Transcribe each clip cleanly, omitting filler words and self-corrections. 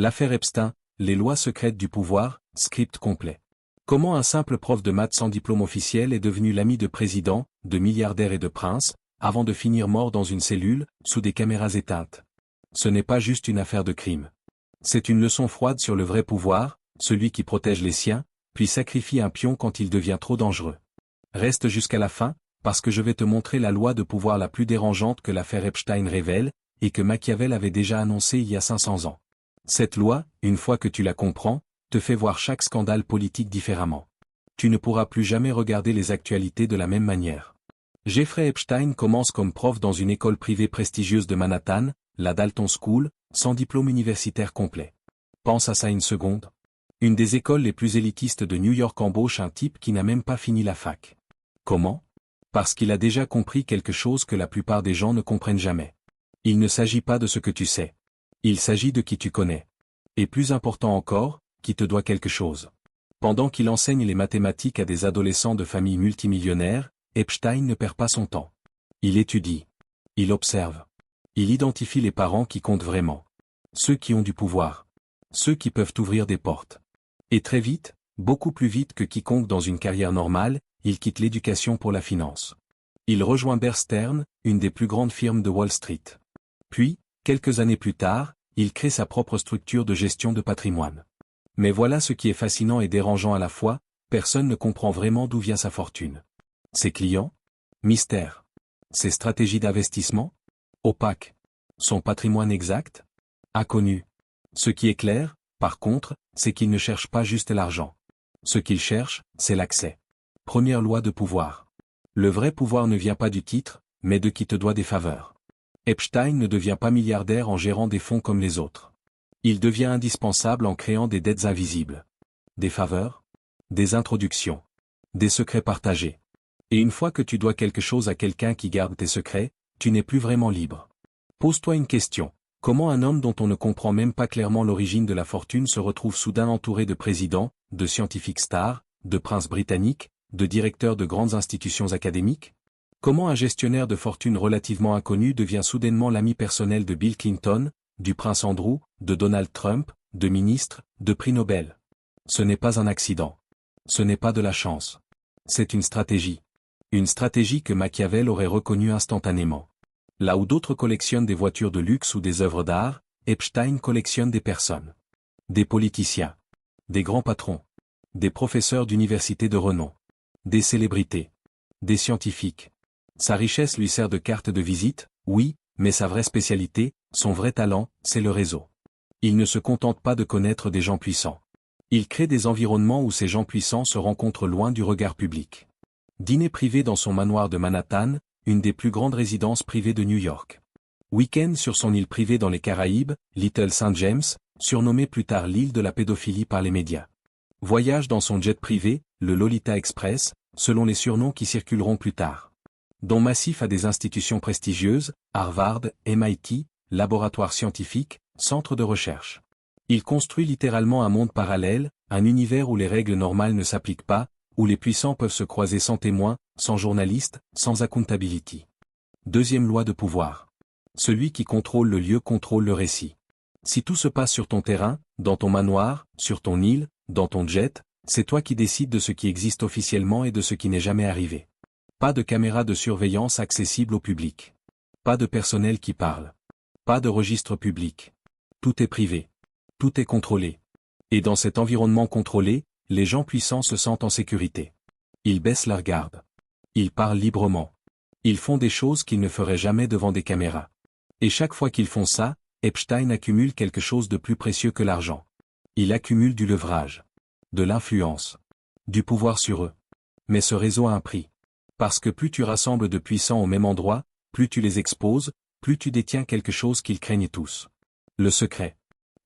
L'affaire Epstein, les lois secrètes du pouvoir, script complet. Comment un simple prof de maths sans diplôme officiel est devenu l'ami de présidents, de milliardaires et de princes, avant de finir mort dans une cellule, sous des caméras éteintes. Ce n'est pas juste une affaire de crime. C'est une leçon froide sur le vrai pouvoir, celui qui protège les siens, puis sacrifie un pion quand il devient trop dangereux. Reste jusqu'à la fin, parce que je vais te montrer la loi de pouvoir la plus dérangeante que l'affaire Epstein révèle, et que Machiavel avait déjà annoncée il y a 500 ans. Cette loi, une fois que tu la comprends, te fait voir chaque scandale politique différemment. Tu ne pourras plus jamais regarder les actualités de la même manière. Jeffrey Epstein commence comme prof dans une école privée prestigieuse de Manhattan, la Dalton School, sans diplôme universitaire complet. Pense à ça une seconde. Une des écoles les plus élitistes de New York embauche un type qui n'a même pas fini la fac. Comment? Parce qu'il a déjà compris quelque chose que la plupart des gens ne comprennent jamais. Il ne s'agit pas de ce que tu sais. Il s'agit de qui tu connais. Et plus important encore, qui te doit quelque chose. Pendant qu'il enseigne les mathématiques à des adolescents de familles multimillionnaires, Epstein ne perd pas son temps. Il étudie. Il observe. Il identifie les parents qui comptent vraiment. Ceux qui ont du pouvoir. Ceux qui peuvent ouvrir des portes. Et très vite, beaucoup plus vite que quiconque dans une carrière normale, il quitte l'éducation pour la finance. Il rejoint Bear Stearns, une des plus grandes firmes de Wall Street. Puis, quelques années plus tard, il crée sa propre structure de gestion de patrimoine. Mais voilà ce qui est fascinant et dérangeant à la fois, personne ne comprend vraiment d'où vient sa fortune. Ses clients? Mystère. Ses stratégies d'investissement? Opaques. Son patrimoine exact? Inconnu. Ce qui est clair, par contre, c'est qu'il ne cherche pas juste l'argent. Ce qu'il cherche, c'est l'accès. Première loi de pouvoir. Le vrai pouvoir ne vient pas du titre, mais de qui te doit des faveurs. Epstein ne devient pas milliardaire en gérant des fonds comme les autres. Il devient indispensable en créant des dettes invisibles. Des faveurs? Des introductions. Des secrets partagés. Et une fois que tu dois quelque chose à quelqu'un qui garde tes secrets, tu n'es plus vraiment libre. Pose-toi une question. Comment un homme dont on ne comprend même pas clairement l'origine de la fortune se retrouve soudain entouré de présidents, de scientifiques stars, de princes britanniques, de directeurs de grandes institutions académiques? Comment un gestionnaire de fortune relativement inconnu devient soudainement l'ami personnel de Bill Clinton, du prince Andrew, de Donald Trump, de ministres, de prix Nobel? Ce n'est pas un accident. Ce n'est pas de la chance. C'est une stratégie. Une stratégie que Machiavel aurait reconnue instantanément. Là où d'autres collectionnent des voitures de luxe ou des œuvres d'art, Epstein collectionne des personnes. Des politiciens. Des grands patrons. Des professeurs d'université de renom. Des célébrités. Des scientifiques. Sa richesse lui sert de carte de visite, oui, mais sa vraie spécialité, son vrai talent, c'est le réseau. Il ne se contente pas de connaître des gens puissants. Il crée des environnements où ces gens puissants se rencontrent loin du regard public. Dîner privé dans son manoir de Manhattan, une des plus grandes résidences privées de New York. Week-end sur son île privée dans les Caraïbes, Little St. James, surnommée plus tard l'île de la pédophilie par les médias. Voyage dans son jet privé, le Lolita Express, selon les surnoms qui circuleront plus tard. Don massif à des institutions prestigieuses, Harvard, MIT, laboratoires scientifiques, centres de recherche. Il construit littéralement un monde parallèle, un univers où les règles normales ne s'appliquent pas, où les puissants peuvent se croiser sans témoins, sans journalistes, sans accountability. Deuxième loi de pouvoir. Celui qui contrôle le lieu contrôle le récit. Si tout se passe sur ton terrain, dans ton manoir, sur ton île, dans ton jet, c'est toi qui décides de ce qui existe officiellement et de ce qui n'est jamais arrivé. Pas de caméra de surveillance accessible au public. Pas de personnel qui parle. Pas de registre public. Tout est privé. Tout est contrôlé. Et dans cet environnement contrôlé, les gens puissants se sentent en sécurité. Ils baissent leur garde. Ils parlent librement. Ils font des choses qu'ils ne feraient jamais devant des caméras. Et chaque fois qu'ils font ça, Epstein accumule quelque chose de plus précieux que l'argent. Il accumule du leverage. De l'influence. Du pouvoir sur eux. Mais ce réseau a un prix. Parce que plus tu rassembles de puissants au même endroit, plus tu les exposes, plus tu détiens quelque chose qu'ils craignent tous. Le secret.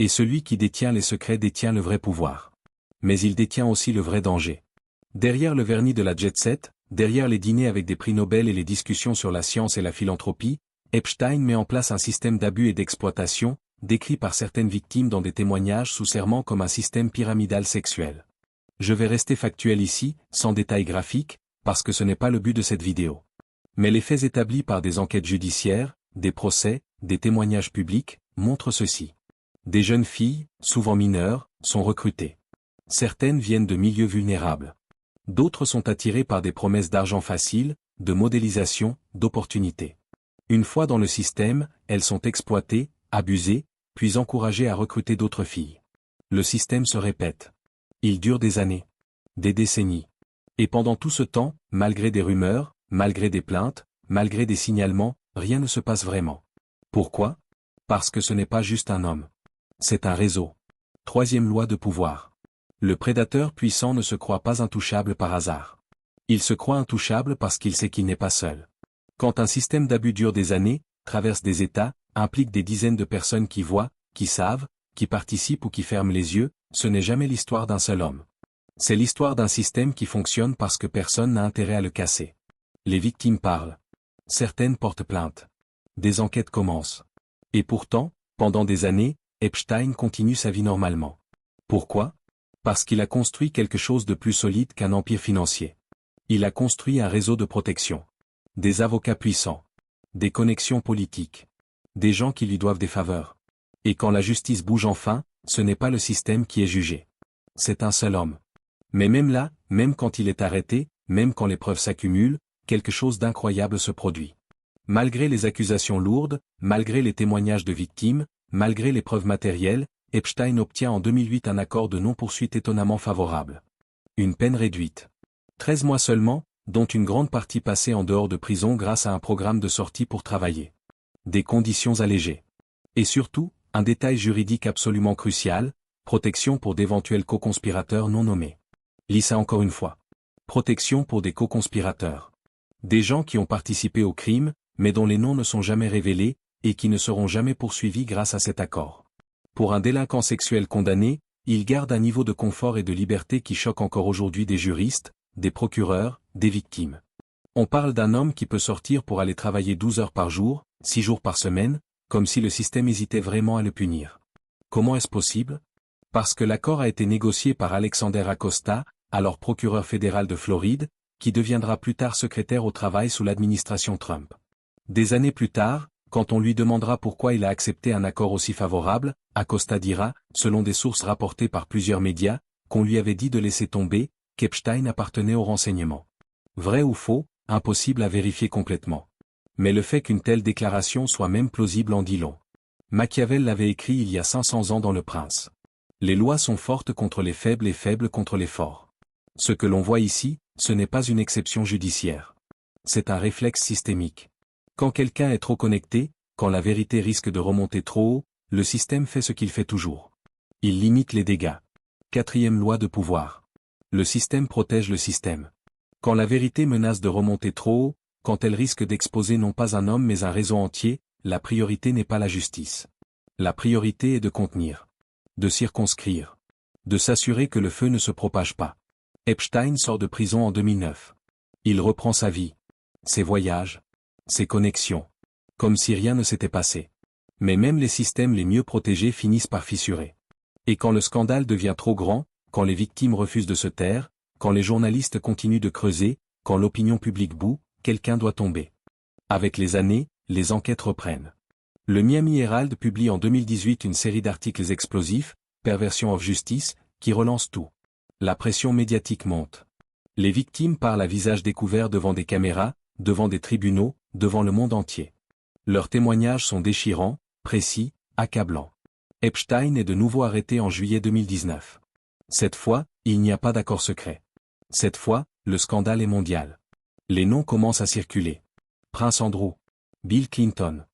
Et celui qui détient les secrets détient le vrai pouvoir. Mais il détient aussi le vrai danger. Derrière le vernis de la jet-set, derrière les dîners avec des prix Nobel et les discussions sur la science et la philanthropie, Epstein met en place un système d'abus et d'exploitation, décrit par certaines victimes dans des témoignages sous serment comme un système pyramidal sexuel. Je vais rester factuel ici, sans détails graphiques, parce que ce n'est pas le but de cette vidéo. Mais les faits établis par des enquêtes judiciaires, des procès, des témoignages publics, montrent ceci. Des jeunes filles, souvent mineures, sont recrutées. Certaines viennent de milieux vulnérables. D'autres sont attirées par des promesses d'argent facile, de modélisation, d'opportunités. Une fois dans le système, elles sont exploitées, abusées, puis encouragées à recruter d'autres filles. Le système se répète. Il dure des années. Des décennies. Et pendant tout ce temps, malgré des rumeurs, malgré des plaintes, malgré des signalements, rien ne se passe vraiment. Pourquoi? Parce que ce n'est pas juste un homme. C'est un réseau. Troisième loi de pouvoir. Le prédateur puissant ne se croit pas intouchable par hasard. Il se croit intouchable parce qu'il sait qu'il n'est pas seul. Quand un système d'abus dure des années, traverse des États, implique des dizaines de personnes qui voient, qui savent, qui participent ou qui ferment les yeux, ce n'est jamais l'histoire d'un seul homme. C'est l'histoire d'un système qui fonctionne parce que personne n'a intérêt à le casser. Les victimes parlent. Certaines portent plainte. Des enquêtes commencent. Et pourtant, pendant des années, Epstein continue sa vie normalement. Pourquoi? Parce qu'il a construit quelque chose de plus solide qu'un empire financier. Il a construit un réseau de protection. Des avocats puissants. Des connexions politiques. Des gens qui lui doivent des faveurs. Et quand la justice bouge enfin, ce n'est pas le système qui est jugé. C'est un seul homme. Mais même là, même quand il est arrêté, même quand les preuves s'accumulent, quelque chose d'incroyable se produit. Malgré les accusations lourdes, malgré les témoignages de victimes, malgré les preuves matérielles, Epstein obtient en 2008 un accord de non-poursuite étonnamment favorable. Une peine réduite. 13 mois seulement, dont une grande partie passée en dehors de prison grâce à un programme de sortie pour travailler. Des conditions allégées. Et surtout, un détail juridique absolument crucial, protection pour d'éventuels co-conspirateurs non nommés. Lis ça encore une fois. Protection pour des co-conspirateurs. Des gens qui ont participé au crime, mais dont les noms ne sont jamais révélés, et qui ne seront jamais poursuivis grâce à cet accord. Pour un délinquant sexuel condamné, il garde un niveau de confort et de liberté qui choque encore aujourd'hui des juristes, des procureurs, des victimes. On parle d'un homme qui peut sortir pour aller travailler 12 heures par jour, 6 jours par semaine, comme si le système hésitait vraiment à le punir. Comment est-ce possible? Parce que l'accord a été négocié par Alexander Acosta, alors procureur fédéral de Floride, qui deviendra plus tard secrétaire au travail sous l'administration Trump. Des années plus tard, quand on lui demandera pourquoi il a accepté un accord aussi favorable, Acosta dira, selon des sources rapportées par plusieurs médias, qu'on lui avait dit de laisser tomber, qu'Epstein appartenait au renseignement. Vrai ou faux, impossible à vérifier complètement. Mais le fait qu'une telle déclaration soit même plausible en dit long. Machiavel l'avait écrit il y a 500 ans dans Le Prince. Les lois sont fortes contre les faibles et faibles contre les forts. Ce que l'on voit ici, ce n'est pas une exception judiciaire. C'est un réflexe systémique. Quand quelqu'un est trop connecté, quand la vérité risque de remonter trop haut, le système fait ce qu'il fait toujours. Il limite les dégâts. Quatrième loi de pouvoir. Le système protège le système. Quand la vérité menace de remonter trop haut, quand elle risque d'exposer non pas un homme mais un réseau entier, la priorité n'est pas la justice. La priorité est de contenir. De circonscrire. De s'assurer que le feu ne se propage pas. Epstein sort de prison en 2009. Il reprend sa vie. Ses voyages. Ses connexions. Comme si rien ne s'était passé. Mais même les systèmes les mieux protégés finissent par fissurer. Et quand le scandale devient trop grand, quand les victimes refusent de se taire, quand les journalistes continuent de creuser, quand l'opinion publique bout, quelqu'un doit tomber. Avec les années, les enquêtes reprennent. Le Miami Herald publie en 2018 une série d'articles explosifs, Perversion of Justice, qui relance tout. La pression médiatique monte. Les victimes parlent à visage découvert devant des caméras, devant des tribunaux, devant le monde entier. Leurs témoignages sont déchirants, précis, accablants. Epstein est de nouveau arrêté en juillet 2019. Cette fois, il n'y a pas d'accord secret. Cette fois, le scandale est mondial. Les noms commencent à circuler. Prince Andrew. Bill Clinton.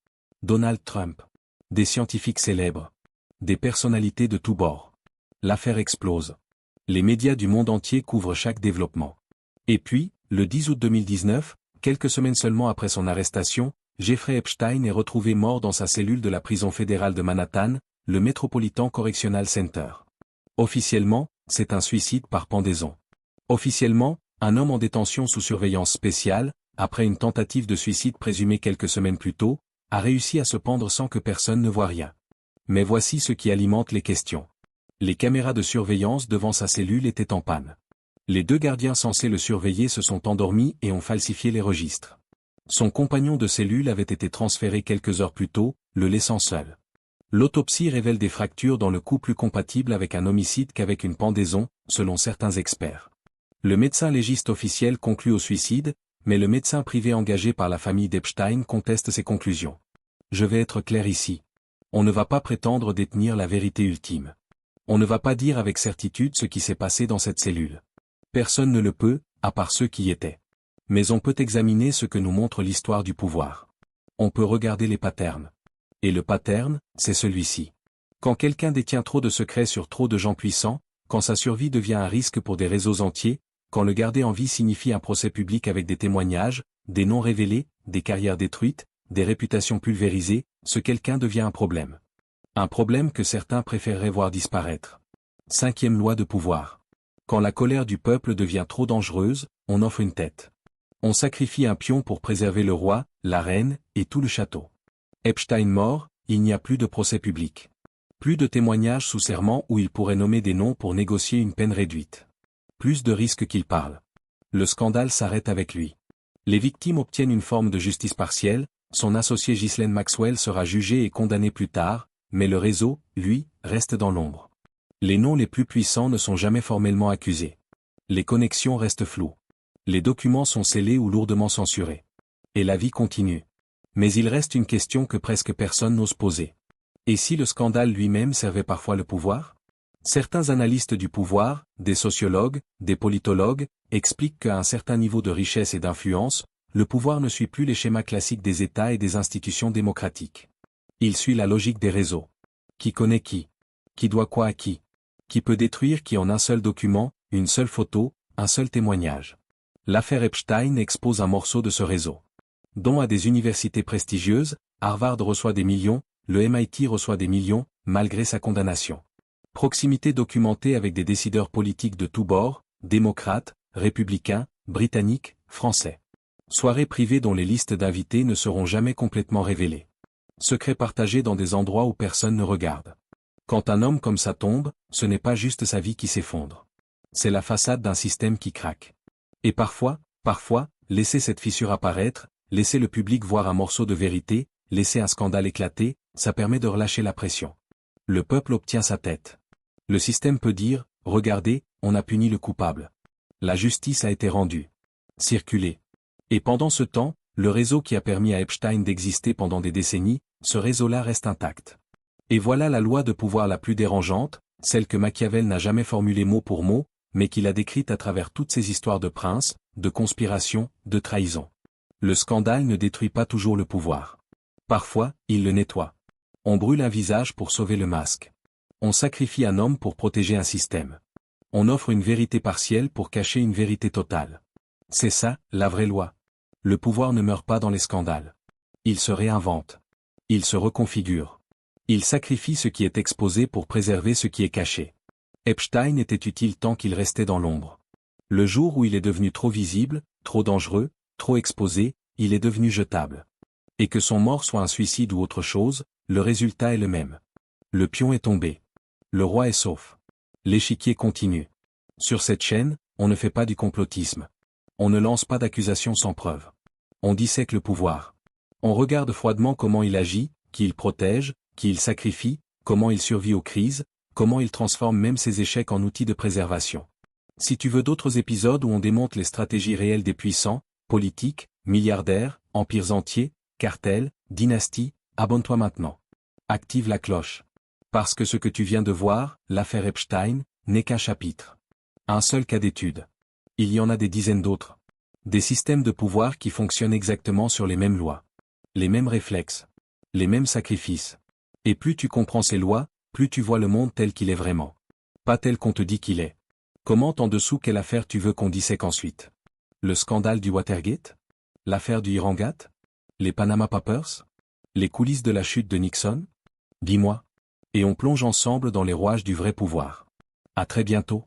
Donald Trump. Des scientifiques célèbres. Des personnalités de tous bords. L'affaire explose. Les médias du monde entier couvrent chaque développement. Et puis, le 10 août 2019, quelques semaines seulement après son arrestation, Jeffrey Epstein est retrouvé mort dans sa cellule de la prison fédérale de Manhattan, le Metropolitan Correctional Center. Officiellement, c'est un suicide par pendaison. Officiellement, un homme en détention sous surveillance spéciale, après une tentative de suicide présumée quelques semaines plus tôt, a réussi à se pendre sans que personne ne voie rien. Mais voici ce qui alimente les questions. Les caméras de surveillance devant sa cellule étaient en panne. Les 2 gardiens censés le surveiller se sont endormis et ont falsifié les registres. Son compagnon de cellule avait été transféré quelques heures plus tôt, le laissant seul. L'autopsie révèle des fractures dans le cou plus compatibles avec un homicide qu'avec une pendaison, selon certains experts. Le médecin légiste officiel conclut au suicide, mais le médecin privé engagé par la famille d'Epstein conteste ses conclusions. Je vais être clair ici. On ne va pas prétendre détenir la vérité ultime. On ne va pas dire avec certitude ce qui s'est passé dans cette cellule. Personne ne le peut, à part ceux qui y étaient. Mais on peut examiner ce que nous montre l'histoire du pouvoir. On peut regarder les patterns. Et le pattern, c'est celui-ci. Quand quelqu'un détient trop de secrets sur trop de gens puissants, quand sa survie devient un risque pour des réseaux entiers, quand le garder en vie signifie un procès public avec des témoignages, des noms révélés, des carrières détruites, des réputations pulvérisées, ce quelqu'un devient un problème. Un problème que certains préféreraient voir disparaître. 5e loi de pouvoir. Quand la colère du peuple devient trop dangereuse, on offre une tête. On sacrifie un pion pour préserver le roi, la reine, et tout le château. Epstein mort, il n'y a plus de procès public. Plus de témoignages sous serment où il pourrait nommer des noms pour négocier une peine réduite. Plus de risques qu'il parle. Le scandale s'arrête avec lui. Les victimes obtiennent une forme de justice partielle, son associé Ghislaine Maxwell sera jugé et condamné plus tard, mais le réseau, lui, reste dans l'ombre. Les noms les plus puissants ne sont jamais formellement accusés. Les connexions restent floues. Les documents sont scellés ou lourdement censurés. Et la vie continue. Mais il reste une question que presque personne n'ose poser. Et si le scandale lui-même servait parfois le pouvoir ? Certains analystes du pouvoir, des sociologues, des politologues, expliquent qu'à un certain niveau de richesse et d'influence, le pouvoir ne suit plus les schémas classiques des États et des institutions démocratiques. Il suit la logique des réseaux. Qui connaît qui? Qui doit quoi à qui? Qui peut détruire qui en un seul document, une seule photo, un seul témoignage? L'affaire Epstein expose un morceau de ce réseau. Dont à des universités prestigieuses, Harvard reçoit des millions, le MIT reçoit des millions, malgré sa condamnation. Proximité documentée avec des décideurs politiques de tous bords, démocrates, républicains, britanniques, français. Soirées privées dont les listes d'invités ne seront jamais complètement révélées. Secrets partagés dans des endroits où personne ne regarde. Quand un homme comme ça tombe, ce n'est pas juste sa vie qui s'effondre. C'est la façade d'un système qui craque. Et parfois, laisser cette fissure apparaître, laisser le public voir un morceau de vérité, laisser un scandale éclater, ça permet de relâcher la pression. Le peuple obtient sa tête. Le système peut dire, regardez, on a puni le coupable. La justice a été rendue. Circulez. Et pendant ce temps, le réseau qui a permis à Epstein d'exister pendant des décennies, ce réseau-là reste intact. Et voilà la loi de pouvoir la plus dérangeante, celle que Machiavel n'a jamais formulée mot pour mot, mais qu'il a décrite à travers toutes ces histoires de princes, de conspiration, de trahison. Le scandale ne détruit pas toujours le pouvoir. Parfois, il le nettoie. On brûle un visage pour sauver le masque. On sacrifie un homme pour protéger un système. On offre une vérité partielle pour cacher une vérité totale. C'est ça, la vraie loi. Le pouvoir ne meurt pas dans les scandales. Il se réinvente. Il se reconfigure. Il sacrifie ce qui est exposé pour préserver ce qui est caché. Epstein était utile tant qu'il restait dans l'ombre. Le jour où il est devenu trop visible, trop dangereux, trop exposé, il est devenu jetable. Et que son mort soit un suicide ou autre chose, le résultat est le même. Le pion est tombé. Le roi est sauf. L'échiquier continue. Sur cette chaîne, on ne fait pas du complotisme. On ne lance pas d'accusations sans preuve. On dissèque le pouvoir. On regarde froidement comment il agit, qui il protège, qui il sacrifie, comment il survit aux crises, comment il transforme même ses échecs en outils de préservation. Si tu veux d'autres épisodes où on démonte les stratégies réelles des puissants, politiques, milliardaires, empires entiers, cartels, dynasties, abonne-toi maintenant. Active la cloche. Parce que ce que tu viens de voir, l'affaire Epstein, n'est qu'un chapitre. Un seul cas d'étude. Il y en a des dizaines d'autres. Des systèmes de pouvoir qui fonctionnent exactement sur les mêmes lois. Les mêmes réflexes. Les mêmes sacrifices. Et plus tu comprends ces lois, plus tu vois le monde tel qu'il est vraiment. Pas tel qu'on te dit qu'il est. Commente en dessous quelle affaire tu veux qu'on dissèque ensuite. Le scandale du Watergate? L'affaire du Irangate? Les Panama Papers? Les coulisses de la chute de Nixon? Dis-moi. Et on plonge ensemble dans les rouages du vrai pouvoir. À très bientôt.